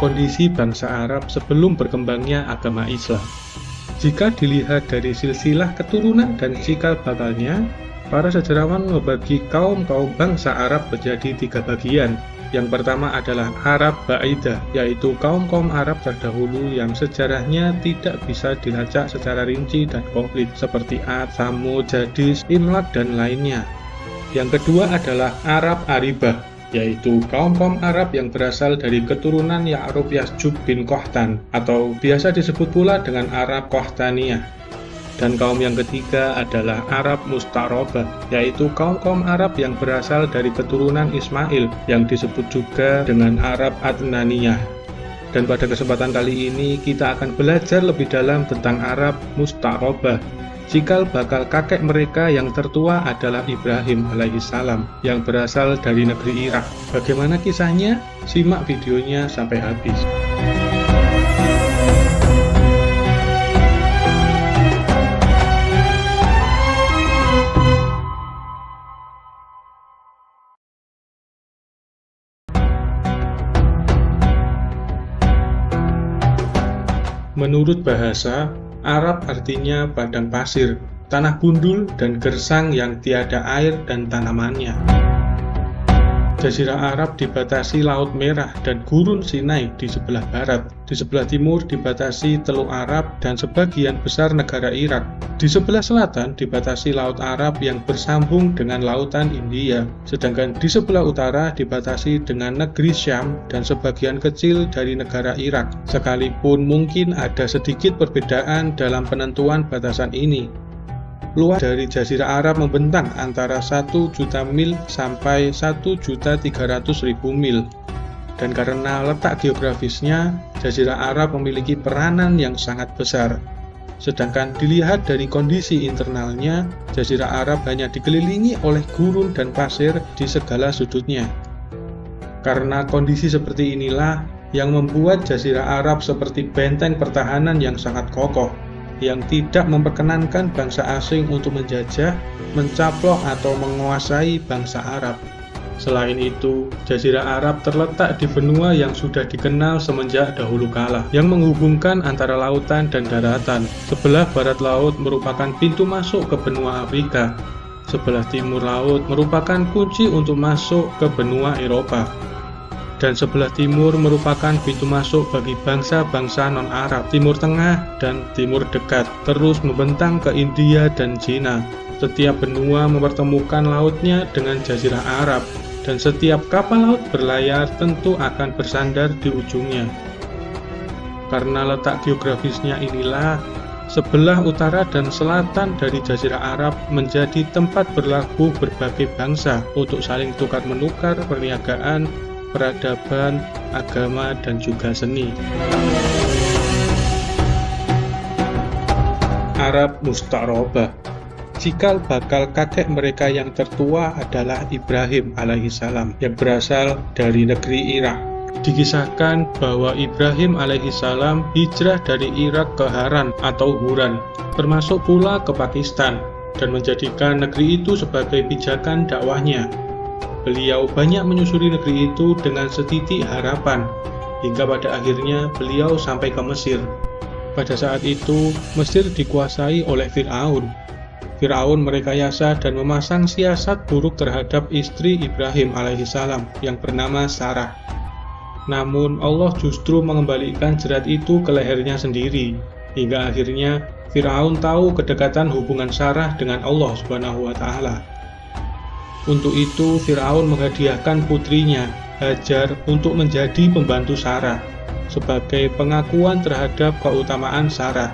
kondisi bangsa Arab sebelum berkembangnya agama Islam. Jika dilihat dari silsilah keturunan dan cikal bakalnya, para sejarawan membagi kaum-kaum bangsa Arab menjadi 3 bagian. Yang pertama adalah Arab Ba'idah, yaitu kaum-kaum Arab terdahulu yang sejarahnya tidak bisa dilacak secara rinci dan komplit, seperti Ad, Tsamud, Jadis, Imlak, dan lainnya. Yang kedua adalah Arab Aribah, yaitu kaum-kaum Arab yang berasal dari keturunan Ya'rub Yasjub bin Qahtan, atau biasa disebut pula dengan Arab Qahtaniyah. Dan kaum yang ketiga adalah Arab Musta'rabah, yaitu kaum-kaum Arab yang berasal dari keturunan Ismail, yang disebut juga dengan Arab Adnaniyah. Dan pada kesempatan kali ini kita akan belajar lebih dalam tentang Arab Musta'rabah. Cikal bakal kakek mereka yang tertua adalah Ibrahim alaihissalam, yang berasal dari negeri Irak. Bagaimana kisahnya? Simak videonya sampai habis. Menurut bahasa, Arab artinya padang pasir, tanah gundul dan gersang yang tiada air dan tanamannya. Jazirah Arab dibatasi Laut Merah dan Gurun Sinai di sebelah barat. Di sebelah timur dibatasi Teluk Arab dan sebagian besar negara Irak. Di sebelah selatan dibatasi Laut Arab yang bersambung dengan Lautan India. Sedangkan di sebelah utara dibatasi dengan negeri Syam dan sebagian kecil dari negara Irak. Sekalipun mungkin ada sedikit perbedaan dalam penentuan batasan ini. Luas dari Jazirah Arab membentang antara 1 juta mil sampai 1.300.000 mil. Dan karena letak geografisnya, Jazirah Arab memiliki peranan yang sangat besar. Sedangkan dilihat dari kondisi internalnya, Jazirah Arab hanya dikelilingi oleh gurun dan pasir di segala sudutnya. Karena kondisi seperti inilah yang membuat Jazirah Arab seperti benteng pertahanan yang sangat kokoh, yang tidak memperkenankan bangsa asing untuk menjajah, mencaplok atau menguasai bangsa Arab. Selain itu, Jazirah Arab terletak di benua yang sudah dikenal semenjak dahulu kala, yang menghubungkan antara lautan dan daratan. Sebelah barat laut merupakan pintu masuk ke benua Afrika. Sebelah timur laut merupakan kunci untuk masuk ke benua Eropa. Dan sebelah timur merupakan pintu masuk bagi bangsa-bangsa non-Arab, Timur Tengah dan Timur Dekat, terus membentang ke India dan Cina. Setiap benua mempertemukan lautnya dengan Jazirah Arab, dan setiap kapal laut berlayar tentu akan bersandar di ujungnya. Karena letak geografisnya inilah, sebelah utara dan selatan dari Jazirah Arab menjadi tempat berlabuh berbagai bangsa untuk saling tukar-menukar perniagaan, peradaban, agama, dan juga seni. Arab Musta'rabah. Cikal bakal kakek mereka yang tertua adalah Ibrahim alaihissalam, yang berasal dari negeri Irak. Dikisahkan bahwa Ibrahim alaihissalam hijrah dari Irak ke Haran atau Huran, termasuk pula ke Pakistan, dan menjadikan negeri itu sebagai pijakan dakwahnya. Beliau banyak menyusuri negeri itu dengan setitik harapan, hingga pada akhirnya beliau sampai ke Mesir. Pada saat itu, Mesir dikuasai oleh Fir'aun. Fir'aun merekayasa dan memasang siasat buruk terhadap istri Ibrahim alaihissalam yang bernama Sarah. Namun Allah justru mengembalikan jerat itu ke lehernya sendiri, hingga akhirnya Fir'aun tahu kedekatan hubungan Sarah dengan Allah SWT. Untuk itu, Fir'aun menghadiahkan putrinya, Hajar, untuk menjadi pembantu Sarah, sebagai pengakuan terhadap keutamaan Sarah.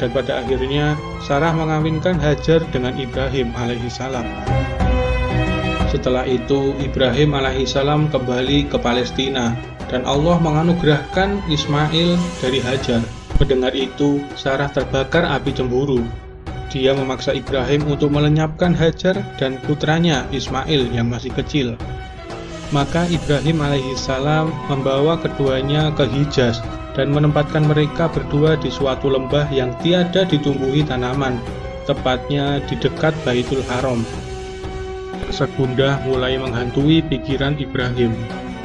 Dan pada akhirnya, Sarah mengawinkan Hajar dengan Ibrahim alaihissalam. Setelah itu, Ibrahim alaihissalam kembali ke Palestina, dan Allah menganugerahkan Ismail dari Hajar. Mendengar itu, Sarah terbakar api cemburu. Dia memaksa Ibrahim untuk melenyapkan Hajar dan putranya Ismail yang masih kecil. Maka Ibrahim alaihissalam membawa keduanya ke Hijaz dan menempatkan mereka berdua di suatu lembah yang tiada ditumbuhi tanaman, tepatnya di dekat Baitul Haram. Rasa gundah mulai menghantui pikiran Ibrahim.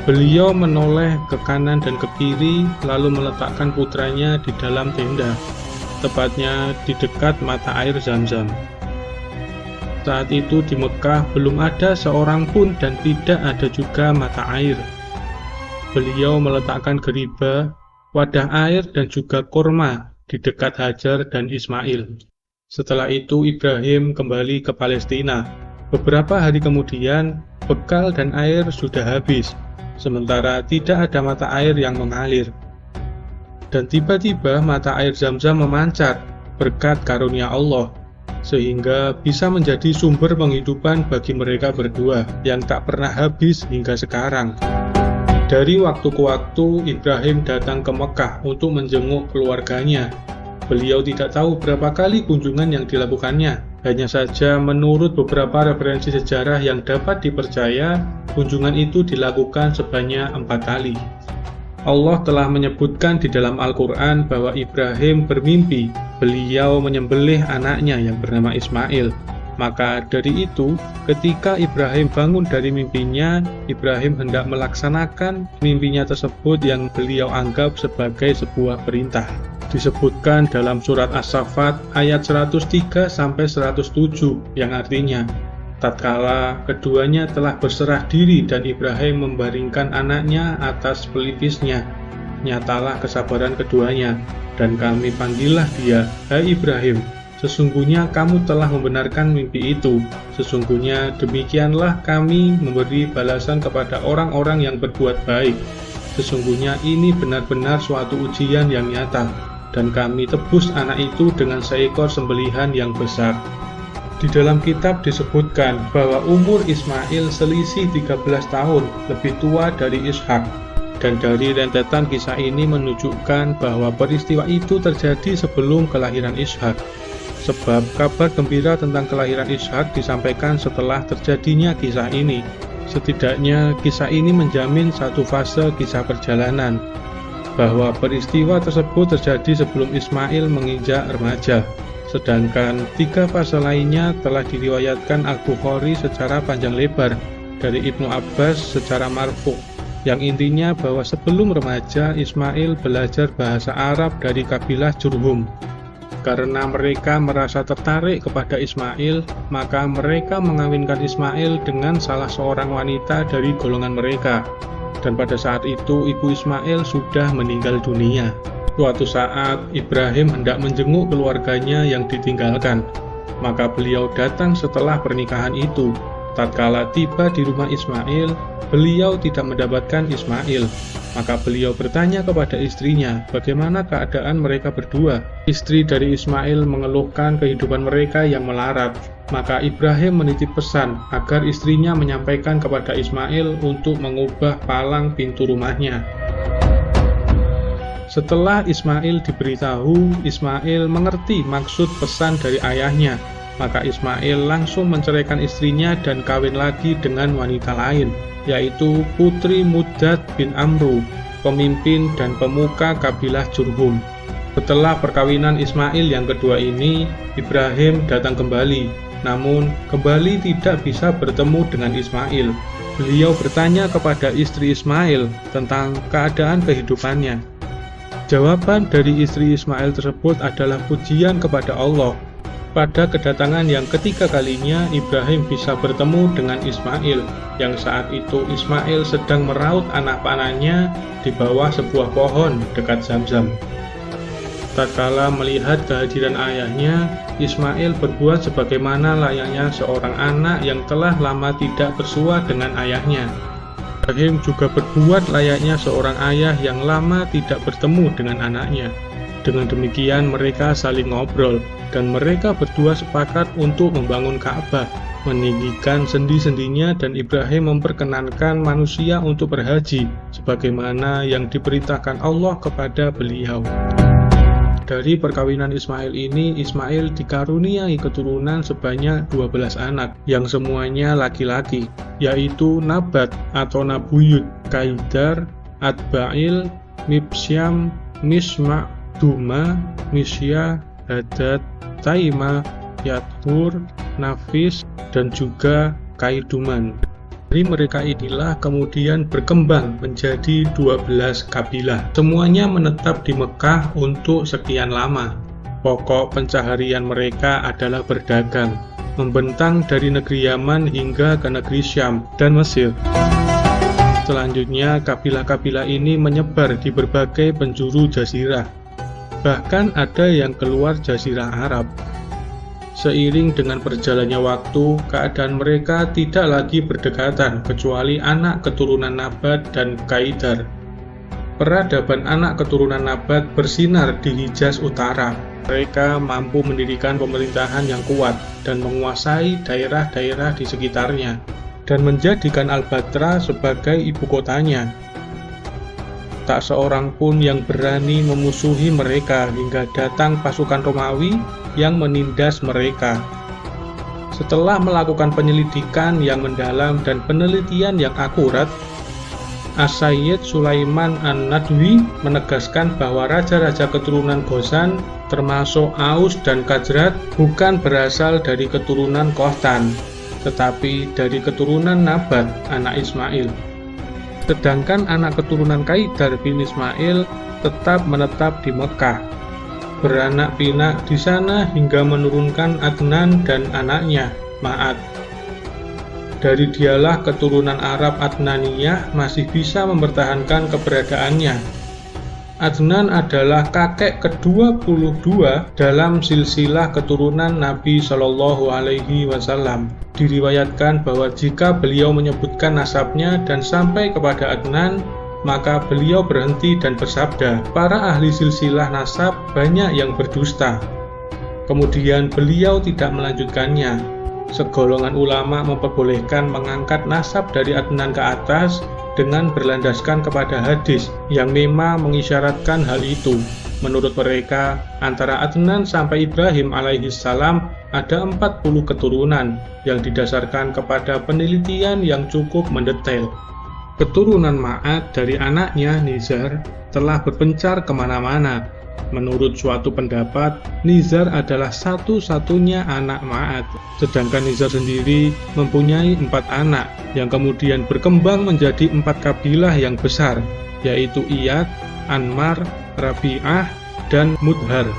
Beliau menoleh ke kanan dan ke kiri, lalu meletakkan putranya di dalam tenda, tepatnya di dekat mata air Zam-Zam. Saat itu di Mekah belum ada seorang pun dan tidak ada juga mata air. Beliau meletakkan geriba, wadah air dan juga kurma di dekat Hajar dan Ismail. Setelah itu Ibrahim kembali ke Palestina. Beberapa hari kemudian, bekal dan air sudah habis, sementara tidak ada mata air yang mengalir. Dan tiba-tiba mata air Zam-Zam memancar berkat karunia Allah, sehingga bisa menjadi sumber penghidupan bagi mereka berdua yang tak pernah habis hingga sekarang. Dari waktu ke waktu, Ibrahim datang ke Mekah untuk menjenguk keluarganya. Beliau tidak tahu berapa kali kunjungan yang dilakukannya. Hanya saja menurut beberapa referensi sejarah yang dapat dipercaya, kunjungan itu dilakukan sebanyak 4 kali. Allah telah menyebutkan di dalam Al-Quran bahwa Ibrahim bermimpi beliau menyembelih anaknya yang bernama Ismail. Maka dari itu, ketika Ibrahim bangun dari mimpinya, Ibrahim hendak melaksanakan mimpinya tersebut yang beliau anggap sebagai sebuah perintah. Disebutkan dalam surat As-Saffat ayat 103-107 yang artinya, tatkala keduanya telah berserah diri dan Ibrahim membaringkan anaknya atas pelipisnya, nyatalah kesabaran keduanya, dan kami panggillah dia, hai Ibrahim, sesungguhnya kamu telah membenarkan mimpi itu. Sesungguhnya demikianlah kami memberi balasan kepada orang-orang yang berbuat baik. Sesungguhnya ini benar-benar suatu ujian yang nyata, dan kami tebus anak itu dengan seekor sembelihan yang besar. Di dalam kitab disebutkan bahwa umur Ismail selisih 13 tahun lebih tua dari Ishak. Dan dari rentetan kisah ini menunjukkan bahwa peristiwa itu terjadi sebelum kelahiran Ishak. Sebab kabar gembira tentang kelahiran Ishak disampaikan setelah terjadinya kisah ini. Setidaknya kisah ini menjamin satu fase kisah perjalanan, bahwa peristiwa tersebut terjadi sebelum Ismail menginjak remaja. Sedangkan 3 fase lainnya telah diriwayatkan Al-Bukhari secara panjang lebar dari Ibnu Abbas secara marfu', yang intinya bahwa sebelum remaja Ismail belajar bahasa Arab dari kabilah Jurhum. Karena mereka merasa tertarik kepada Ismail, maka mereka mengawinkan Ismail dengan salah seorang wanita dari golongan mereka. Dan pada saat itu ibu Ismail sudah meninggal dunia. Suatu saat Ibrahim hendak menjenguk keluarganya yang ditinggalkan, maka beliau datang setelah pernikahan itu. Tatkala tiba di rumah Ismail, beliau tidak mendapatkan Ismail. Maka beliau bertanya kepada istrinya, bagaimana keadaan mereka berdua. Istri dari Ismail mengeluhkan kehidupan mereka yang melarat. Maka Ibrahim menitip pesan agar istrinya menyampaikan kepada Ismail untuk mengubah palang pintu rumahnya. Setelah Ismail diberitahu, Ismail mengerti maksud pesan dari ayahnya. Maka Ismail langsung menceraikan istrinya dan kawin lagi dengan wanita lain, yaitu putri Mudad bin Amru, pemimpin dan pemuka kabilah Jurhum. Setelah perkawinan Ismail yang kedua ini, Ibrahim datang kembali, namun kembali tidak bisa bertemu dengan Ismail. Beliau bertanya kepada istri Ismail tentang keadaan kehidupannya. Jawaban dari istri Ismail tersebut adalah pujian kepada Allah. Pada kedatangan yang ketiga kalinya, Ibrahim bisa bertemu dengan Ismail, yang saat itu Ismail sedang meraut anak panahnya di bawah sebuah pohon dekat Zam-Zam. Tatkala melihat kehadiran ayahnya, Ismail berbuat sebagaimana layaknya seorang anak yang telah lama tidak bersua dengan ayahnya. Ibrahim juga berbuat layaknya seorang ayah yang lama tidak bertemu dengan anaknya. Dengan demikian mereka saling ngobrol, dan mereka berdua sepakat untuk membangun Ka'bah, meninggikan sendi-sendinya, dan Ibrahim memperkenankan manusia untuk berhaji, sebagaimana yang diperintahkan Allah kepada beliau. Dari perkawinan Ismail ini, Ismail dikaruniai keturunan sebanyak 12 anak, yang semuanya laki-laki, yaitu Nabat atau Nabuyut, Kaidar, Adba'il, Mibsyam, Misma', Duma, Misya, Hadad, Taima, Yathur, Nafis, dan juga Kaiduman. Dari mereka inilah kemudian berkembang menjadi 12 kabilah. Semuanya menetap di Mekah untuk sekian lama. Pokok pencaharian mereka adalah berdagang, membentang dari negeri Yaman hingga ke negeri Syam dan Mesir. Selanjutnya, kabilah-kabilah ini menyebar di berbagai penjuru jazirah. Bahkan ada yang keluar jazirah Arab. Seiring dengan berjalannya waktu, keadaan mereka tidak lagi berdekatan kecuali anak keturunan Nabat dan Kaidar. Peradaban anak keturunan Nabat bersinar di Hijaz Utara. Mereka mampu mendirikan pemerintahan yang kuat dan menguasai daerah-daerah di sekitarnya, dan menjadikan Al-Batra sebagai ibu kotanya. Tak seorang pun yang berani memusuhi mereka hingga datang pasukan Romawi yang menindas mereka. Setelah melakukan penyelidikan yang mendalam dan penelitian yang akurat, As-Sayyid Sulaiman An-Nadwi menegaskan bahwa raja-raja keturunan Ghazan termasuk Aus dan Khazraj bukan berasal dari keturunan Qahtan, tetapi dari keturunan Nabat, anak Ismail. Sedangkan anak keturunan Kaidar bin Ismail tetap menetap di Mekah, beranak pinak di sana hingga menurunkan Adnan dan anaknya, Ma'ad. Dari dialah keturunan Arab Adnaniyah masih bisa mempertahankan keberadaannya. Adnan adalah kakek ke-22 dalam silsilah keturunan Nabi Shallallahu Alaihi Wasallam. Diriwayatkan bahwa jika beliau menyebutkan nasabnya dan sampai kepada Adnan, maka beliau berhenti dan bersabda, "Para ahli silsilah nasab banyak yang berdusta." Kemudian beliau tidak melanjutkannya. Segolongan ulama memperbolehkan mengangkat nasab dari Adnan ke atas dengan berlandaskan kepada hadis yang memang mengisyaratkan hal itu. Menurut mereka, antara Adnan sampai Ibrahim alaihissalam ada 40 keturunan yang didasarkan kepada penelitian yang cukup mendetail. Keturunan Ma'ad dari anaknya Nizar telah berpencar kemana-mana. Menurut suatu pendapat, Nizar adalah satu-satunya anak Ma'ad, sedangkan Nizar sendiri mempunyai 4 anak yang kemudian berkembang menjadi 4 kabilah yang besar, yaitu Iyad, Anmar, Rabi'ah, dan Mudhar.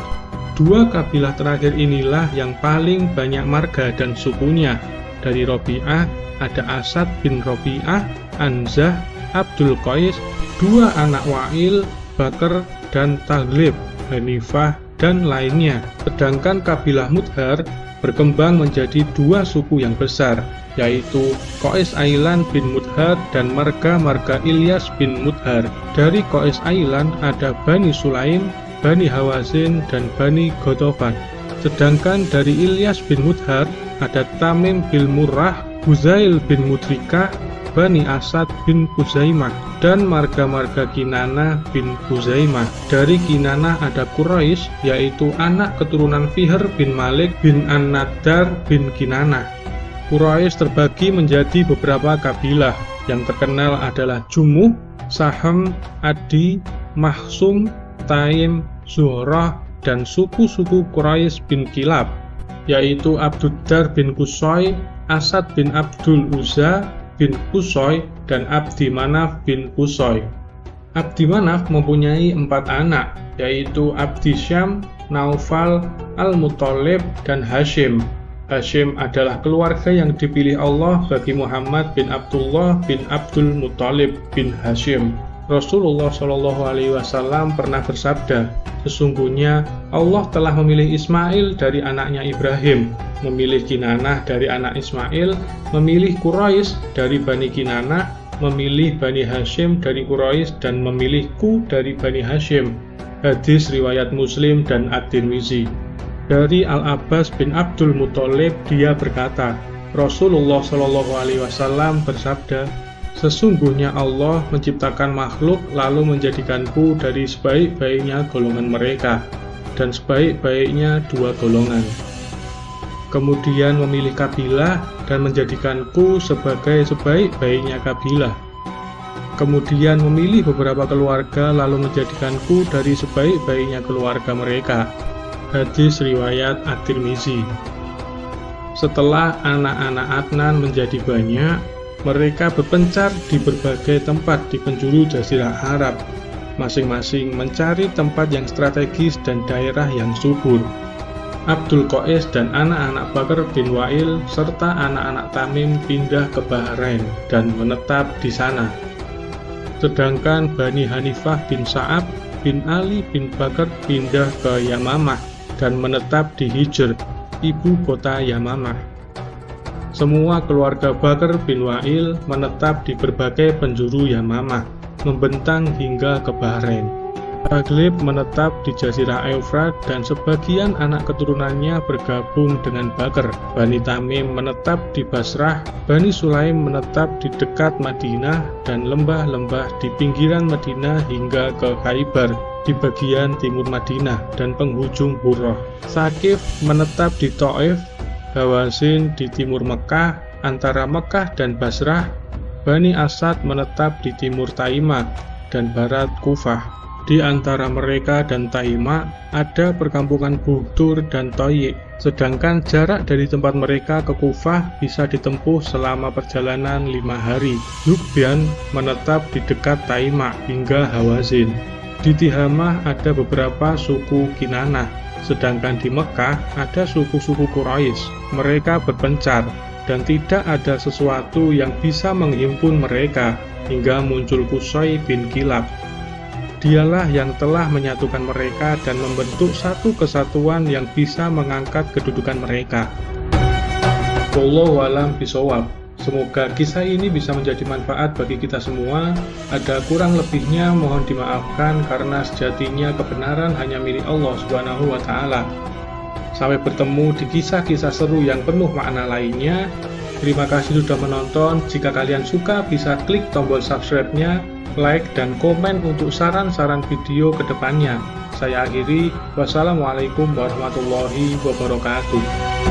2 kabilah terakhir inilah yang paling banyak marga dan sukunya. Dari Rabi'ah ada Asad bin Rabi'ah, Anzah, Abdul Qais, 2 anak Wa'il, Bakr, dan Taghlib, Hanifah, dan lainnya. Sedangkan kabilah Mudhar berkembang menjadi 2 suku yang besar, yaitu Qais Ailan bin Mudhar dan marga-marga Ilyas bin Mudhar. Dari Qais Ailan ada Bani Sulaim, Bani Hawazin, dan Bani Ghatafan. Sedangkan dari Ilyas bin Mudhar ada Tamim bin Murrah, Huzail bin Mudrikah, Bani Asad bin Khuzaimah, dan marga-marga Kinanah bin Khuzaimah. Dari Kinanah ada Quraisy, yaitu anak keturunan Fihr bin Malik bin An-Nadar bin Kinanah. Quraisy terbagi menjadi beberapa kabilah. Yang terkenal adalah Jumuh, Saham, Adi, Mahsum, Taim, Zuhrah, dan suku-suku Quraisy bin Kilab, yaitu Abduddar bin Qusay, Asad bin Abdul Uzza bin Qusay, dan Abdi Manaf bin Qusay. Abdi Manaf mempunyai 4 anak, yaitu Abdi Syam, Naufal, Al-Muttalib, dan Hashim. Hashim adalah keluarga yang dipilih Allah bagi Muhammad bin Abdullah bin Abdul Muttalib bin Hashim. Rasulullah Shallallahu Alaihi Wasallam pernah bersabda, sesungguhnya Allah telah memilih Ismail dari anaknya Ibrahim, memilih Kinanah dari anak Ismail, memilih Quraisy dari Bani Kinanah, memilih Bani Hashim dari Quraisy, dan memilihku dari Bani Hashim. Hadis riwayat Muslim dan At-Tirmizi. Dari Al-Abbas bin Abdul Muttalib, dia berkata, Rasulullah Shallallahu Alaihi Wasallam bersabda, sesungguhnya Allah menciptakan makhluk lalu menjadikanku dari sebaik-baiknya golongan mereka dan sebaik-baiknya 2 golongan. Kemudian memilih kabilah dan menjadikanku sebagai sebaik-baiknya kabilah. Kemudian memilih beberapa keluarga lalu menjadikanku dari sebaik-baiknya keluarga mereka. Hadis riwayat At-Tirmizi. Setelah anak-anak Adnan menjadi banyak, Mereka berpencar di berbagai tempat di penjuru Jazirah Arab, masing-masing mencari tempat yang strategis dan daerah yang subur. Abdul Qais dan anak-anak Bakar bin Wa'il serta anak-anak Tamim pindah ke Bahrain dan menetap di sana. Sedangkan Bani Hanifah bin Sa'ab bin Ali bin Bakar pindah ke Yamamah dan menetap di Hijr, ibu kota Yamamah. Semua keluarga Bakar bin Wa'il menetap di berbagai penjuru Yamamah, membentang hingga ke Bahrain. Taghlib menetap di Jazirah Eufrat dan sebagian anak keturunannya bergabung dengan Bakar. Bani Tamim menetap di Basrah, Bani Sulaim menetap di dekat Madinah dan lembah-lembah di pinggiran Madinah hingga ke Khaybar di bagian timur Madinah dan penghujung Hurrah. Saqif menetap di Thaif, Hawazin di timur Mekah, antara Mekah dan Basrah. Bani Asad menetap di timur Taimah dan barat Kufah. Di antara mereka dan Taimah ada perkampungan Buhtur dan Toyik, sedangkan jarak dari tempat mereka ke Kufah bisa ditempuh selama perjalanan 5 hari. Yukbian menetap di dekat Taimah hingga Hawazin. Di Tihamah ada beberapa suku Kinanah, sedangkan di Mekah ada suku-suku Quraisy. Mereka berpencar dan tidak ada sesuatu yang bisa menghimpun mereka hingga muncul Qusay bin Kilab. Dialah yang telah menyatukan mereka dan membentuk satu kesatuan yang bisa mengangkat kedudukan mereka. Wallahu a'lam bishawab. Semoga kisah ini bisa menjadi manfaat bagi kita semua. Ada kurang lebihnya mohon dimaafkan karena sejatinya kebenaran hanya milik Allah Subhanahu wa Ta'ala. Sampai bertemu di kisah-kisah seru yang penuh makna lainnya. Terima kasih sudah menonton. Jika kalian suka bisa klik tombol subscribe-nya, like, dan komen untuk saran-saran video ke depannya. Saya akhiri. Wassalamualaikum warahmatullahi wabarakatuh.